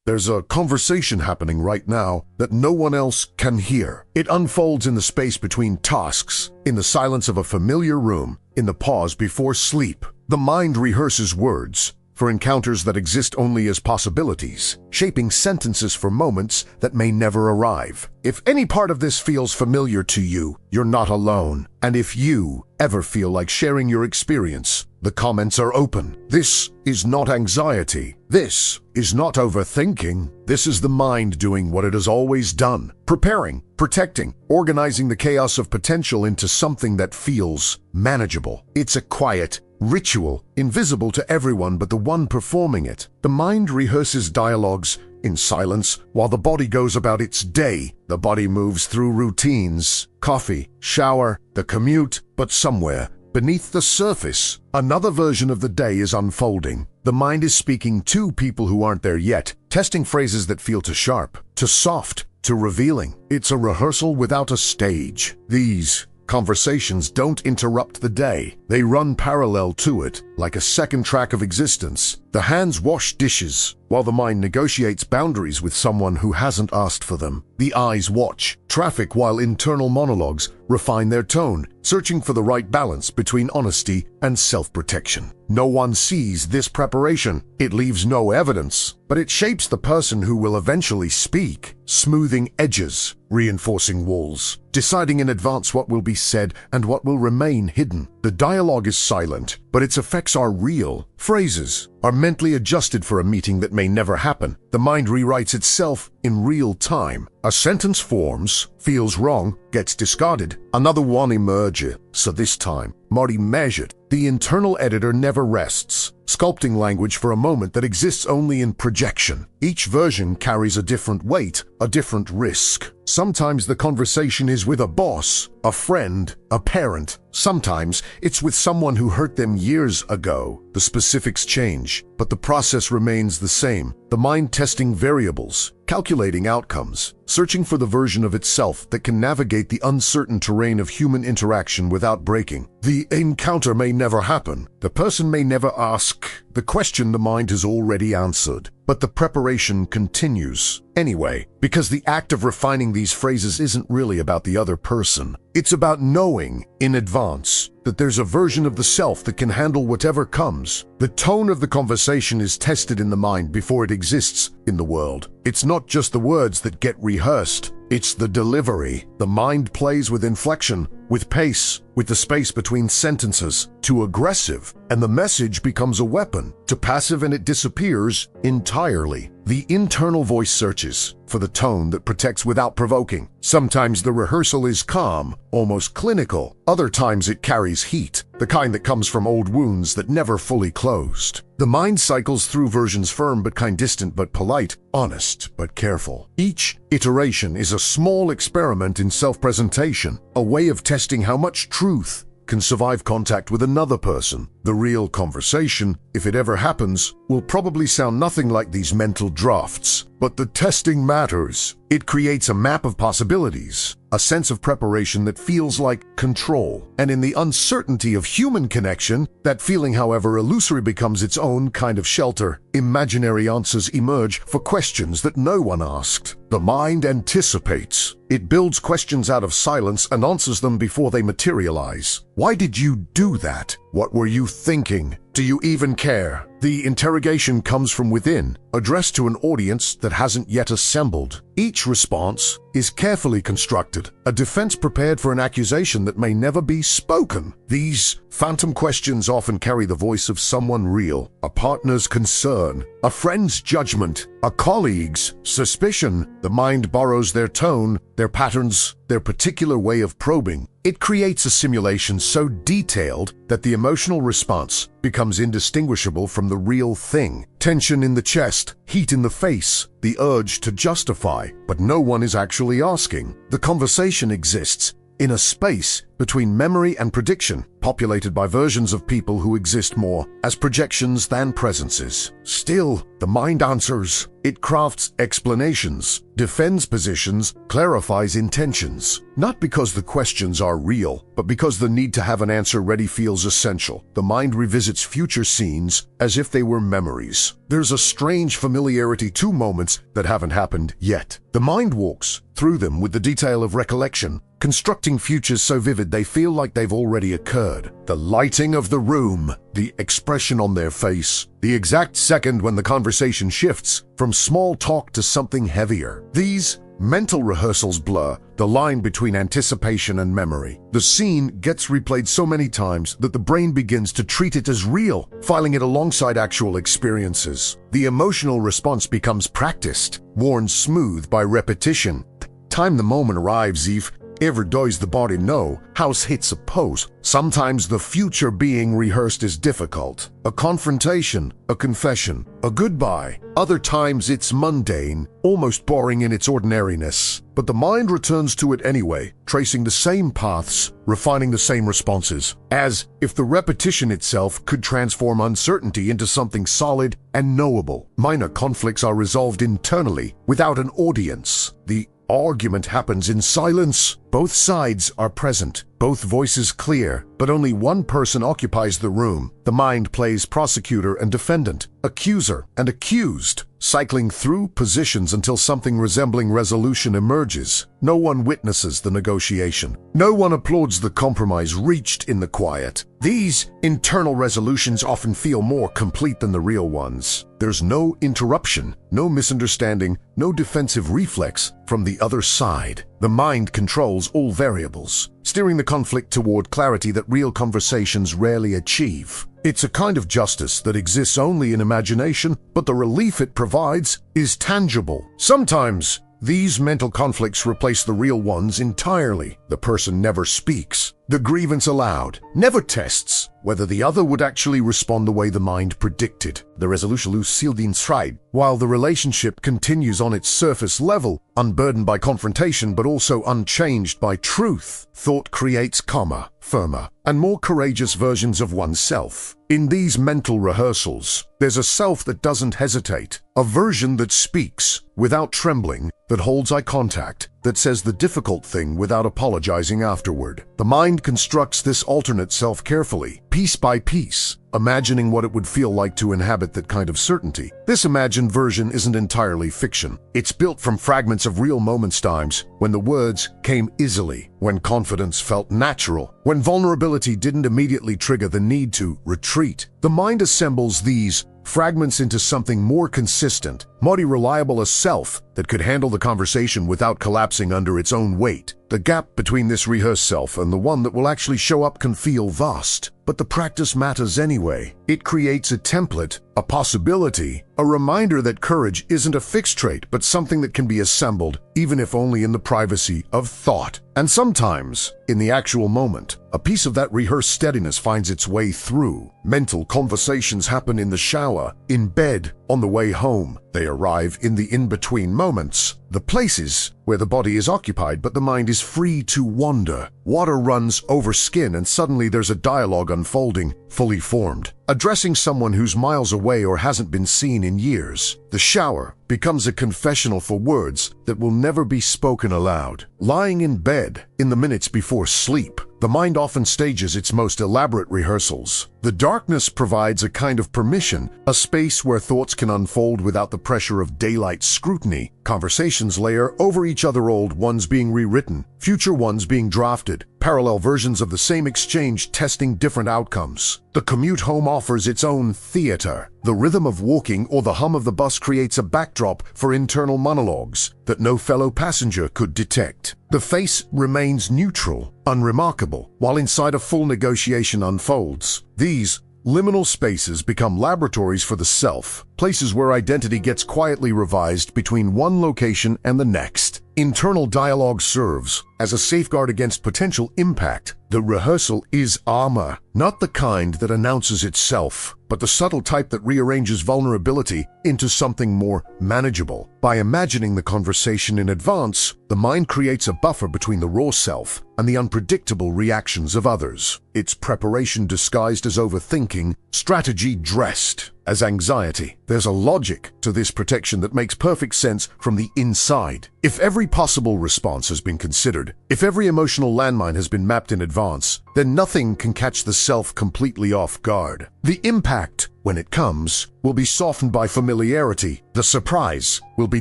There's a conversation happening right now that no one else can hear. It unfolds in the space between tasks, in the silence of a familiar room, in the pause before sleep. The mind rehearses words for encounters that exist only as possibilities, shaping sentences for moments that may never arrive. If any part of this feels familiar to you, you're not alone. And if you ever feel like sharing your experience, the comments are open. This is not anxiety. This is not overthinking. This is the mind doing what it has always done, preparing, protecting, organizing the chaos of potential into something that feels manageable. It's a quiet ritual, invisible to everyone but the one performing it. The mind rehearses dialogues in silence while the body goes about its day. The body moves through routines, coffee, shower, the commute, but somewhere beneath the surface, another version of the day is unfolding. The mind is speaking to people who aren't there yet, testing phrases that feel too sharp, too soft, too revealing. It's a rehearsal without a stage. These conversations don't interrupt the day. They run parallel to it, like a second track of existence. The hands wash dishes, while the mind negotiates boundaries with someone who hasn't asked for them. The eyes watch traffic while internal monologues refine their tone, searching for the right balance between honesty and self-protection. No one sees this preparation. It leaves no evidence, but it shapes the person who will eventually speak, smoothing edges, reinforcing walls, deciding in advance what will be said and what will remain hidden. The dialogue is silent, but its effects are real. Phrases are mentally adjusted for a meeting that may never happen. The mind rewrites itself in real time. A sentence forms, feels wrong, gets discarded. Another one emerges, so this time, more measured. The internal editor never rests, sculpting language for a moment that exists only in projection. Each version carries a different weight, a different risk. Sometimes the conversation is with a boss, a friend, a parent. Sometimes it's with someone who hurt them years ago. The specifics change, but the process remains the same. The mind testing variables, calculating outcomes, searching for the version of itself that can navigate the uncertain terrain of human interaction without breaking. The encounter may never happen. The person may never ask the question the mind has already answered. But the preparation continues anyway, because the act of refining these phrases isn't really about the other person. It's about knowing in advance that there's a version of the self that can handle whatever comes. The tone of the conversation is tested in the mind before it exists in the world. It's not just the words that get rehearsed, it's the delivery. The mind plays with inflection, with pace, with the space between sentences. Too aggressive, and the message becomes a weapon. Too passive, and it disappears entirely. The internal voice searches for the tone that protects without provoking. Sometimes the rehearsal is calm, almost clinical. Other times it carries heat, the kind that comes from old wounds that never fully closed. The mind cycles through versions firm but kind, distant but polite, honest but careful. Each iteration is a small experiment in self-presentation, a way of testing how much truth can survive contact with another person. The real conversation, if it ever happens, will probably sound nothing like these mental drafts. But the testing matters. It creates a map of possibilities, a sense of preparation that feels like control. And in the uncertainty of human connection, that feeling, however illusory, becomes its own kind of shelter. Imaginary answers emerge for questions that no one asked. The mind anticipates. It builds questions out of silence and answers them before they materialize. Why did you do that? What were you thinking? Do you even care? The interrogation comes from within, addressed to an audience that hasn't yet assembled. Each response is carefully constructed, a defense prepared for an accusation that may never be spoken. These phantom questions often carry the voice of someone real, a partner's concern, a friend's judgment, a colleague's suspicion. The mind borrows their tone, their patterns, their particular way of probing. It creates a simulation so detailed that the emotional response becomes indistinguishable from the real thing. Tension in the chest, heat in the face, the urge to justify, but no one is actually asking. The conversation exists in a space between memory and prediction, populated by versions of people who exist more as projections than presences. Still, the mind answers. It crafts explanations, defends positions, clarifies intentions. Not because the questions are real, but because the need to have an answer ready feels essential. The mind revisits future scenes as if they were memories. There's a strange familiarity to moments that haven't happened yet. The mind walks through them with the detail of recollection, constructing futures so vivid they feel like they've already occurred. The lighting of the room, the expression on their face, the exact second when the conversation shifts from small talk to something heavier. These mental rehearsals blur the line between anticipation and memory. The scene gets replayed so many times that the brain begins to treat it as real, filing it alongside actual experiences. The emotional response becomes practiced, worn smooth by repetition. Time the moment arrives, Eve. Ever does the body know how's hit suppose? Sometimes the future being rehearsed is difficult. A confrontation, a confession, a goodbye. Other times it's mundane, almost boring in its ordinariness. But the mind returns to it anyway, tracing the same paths, refining the same responses. As if the repetition itself could transform uncertainty into something solid and knowable. Minor conflicts are resolved internally, without an audience. The argument happens in silence. Both sides are present, both voices clear, but only one person occupies the room. The mind plays prosecutor and defendant, accuser and accused, cycling through positions until something resembling resolution emerges. No one witnesses the negotiation. No one applauds the compromise reached in the quiet. These internal resolutions often feel more complete than the real ones. There's no interruption, no misunderstanding, no defensive reflex from the other side. The mind controls all variables, steering the conflict toward clarity that real conversations rarely achieve. It's a kind of justice that exists only in imagination, but the relief it provides is tangible. Sometimes, these mental conflicts replace the real ones entirely. The person never speaks. The grievance aloud never tests whether the other would actually respond the way the mind predicted. The resolution is sealed inside, while the relationship continues on its surface level, unburdened by confrontation but also unchanged by truth. Thought creates calmer, firmer, and more courageous versions of oneself. In these mental rehearsals, there's a self that doesn't hesitate, a version that speaks without trembling, that holds eye contact, that says the difficult thing without apologizing afterward. The mind constructs this alternate self carefully, piece by piece, imagining what it would feel like to inhabit that kind of certainty. This imagined version isn't entirely fiction. It's built from fragments of real moments, times when the words came easily, when confidence felt natural, when vulnerability didn't immediately trigger the need to retreat. The mind assembles these fragments into something more consistent, more reliable, a self that could handle the conversation without collapsing under its own weight. The gap between this rehearsed self and the one that will actually show up can feel vast, but the practice matters anyway. It creates a template, a possibility, a reminder that courage isn't a fixed trait, but something that can be assembled, even if only in the privacy of thought. And sometimes, in the actual moment, a piece of that rehearsed steadiness finds its way through. Mental conversations happen in the shower, in bed, on the way home. They arrive in the in-between moments, the places where the body is occupied but the mind is free to wander. Water runs over skin and suddenly there's a dialogue unfolding, fully formed, addressing someone who's miles away or hasn't been seen in years. The shower becomes a confessional for words that will never be spoken aloud. Lying in bed, in the minutes before sleep, the mind often stages its most elaborate rehearsals. The darkness provides a kind of permission, a space where thoughts can unfold without the pressure of daylight scrutiny. Conversations layer over each other, old ones being rewritten, future ones being drafted, parallel versions of the same exchange testing different outcomes. The commute home offers its own theater. The rhythm of walking or the hum of the bus creates a backdrop for internal monologues that no fellow passenger could detect. The face remains neutral, unremarkable, while inside a full negotiation unfolds. These liminal spaces become laboratories for the self, places where identity gets quietly revised between one location and the next. Internal dialogue serves as a safeguard against potential impact. The rehearsal is armor, not the kind that announces itself, but the subtle type that rearranges vulnerability into something more manageable. By imagining the conversation in advance, the mind creates a buffer between the raw self and the unpredictable reactions of others. It's preparation disguised as overthinking, strategy dressed as anxiety. There's a logic to this protection that makes perfect sense from the inside. If every possible response has been considered, if every emotional landmine has been mapped in advance, then nothing can catch the self completely off guard. The impact, when it comes, will be softened by familiarity. The surprise will be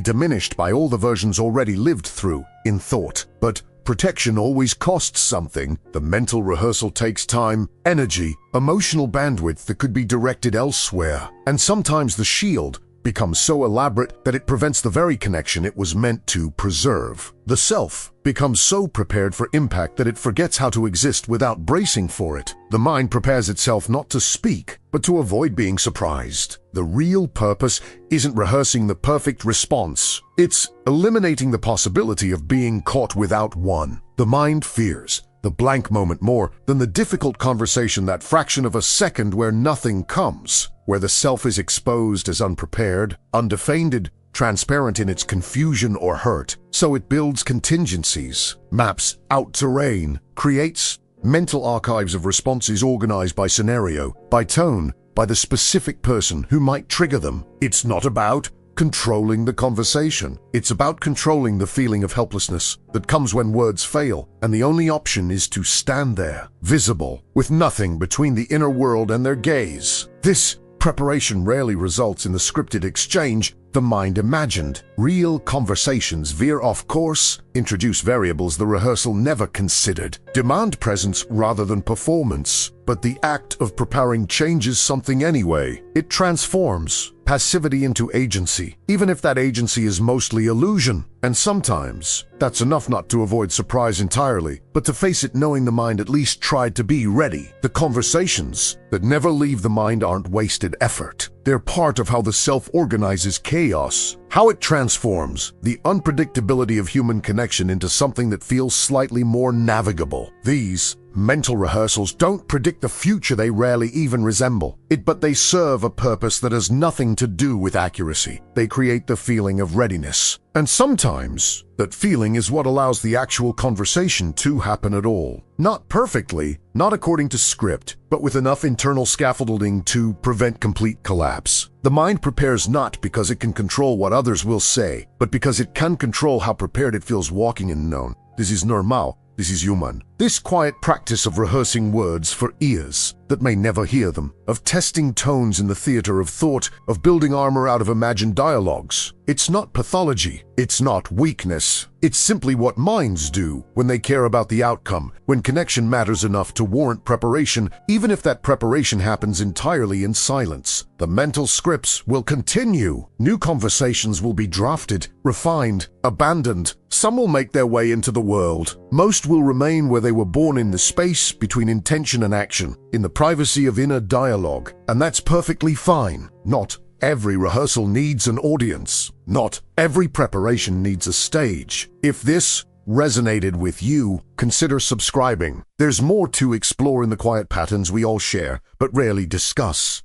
diminished by all the versions already lived through in thought. But protection always costs something. The mental rehearsal takes time, energy, emotional bandwidth that could be directed elsewhere. And sometimes the shield becomes so elaborate that it prevents the very connection it was meant to preserve. The self becomes so prepared for impact that it forgets how to exist without bracing for it. The mind prepares itself not to speak, but to avoid being surprised. The real purpose isn't rehearsing the perfect response. It's eliminating the possibility of being caught without one. The mind fears the blank moment more than the difficult conversation, that fraction of a second where nothing comes, where the self is exposed as unprepared, undefended, transparent in its confusion or hurt. So it builds contingencies, maps out terrain, creates mental archives of responses organized by scenario, by tone, by the specific person who might trigger them. It's not about controlling the conversation. It's about controlling the feeling of helplessness that comes when words fail, and the only option is to stand there, visible, with nothing between the inner world and their gaze. This preparation rarely results in the scripted exchange the mind imagined. Real conversations veer off course, introduce variables the rehearsal never considered, demand presence rather than performance. But the act of preparing changes something anyway. It transforms passivity into agency, even if that agency is mostly illusion. And sometimes that's enough not to avoid surprise entirely, but to face it knowing the mind at least tried to be ready. The conversations that never leave the mind aren't wasted effort. They're part of how the self organizes chaos, how it transforms the unpredictability of human connection into something that feels slightly more navigable. These mental rehearsals don't predict the future, they rarely even resemble it, but they serve a purpose that has nothing to do with accuracy. They create the feeling of readiness. And sometimes that feeling is what allows the actual conversation to happen at all. Not perfectly, not according to script, but with enough internal scaffolding to prevent complete collapse. The mind prepares not because it can control what others will say, but because it can control how prepared it feels walking in known. This is normal. This is human. This quiet practice of rehearsing words for ears that may never hear them, of testing tones in the theater of thought, of building armor out of imagined dialogues. It's not pathology. It's not weakness. It's simply what minds do when they care about the outcome, when connection matters enough to warrant preparation, even if that preparation happens entirely in silence. The mental scripts will continue. New conversations will be drafted, refined, abandoned. Some will make their way into the world. Most will remain where they were born, in the space between intention and action, in the privacy of inner dialogue. And that's perfectly fine. Not every rehearsal needs an audience. Not every preparation needs a stage. If this resonated with you, consider subscribing. There's more to explore in the quiet patterns we all share, but rarely discuss.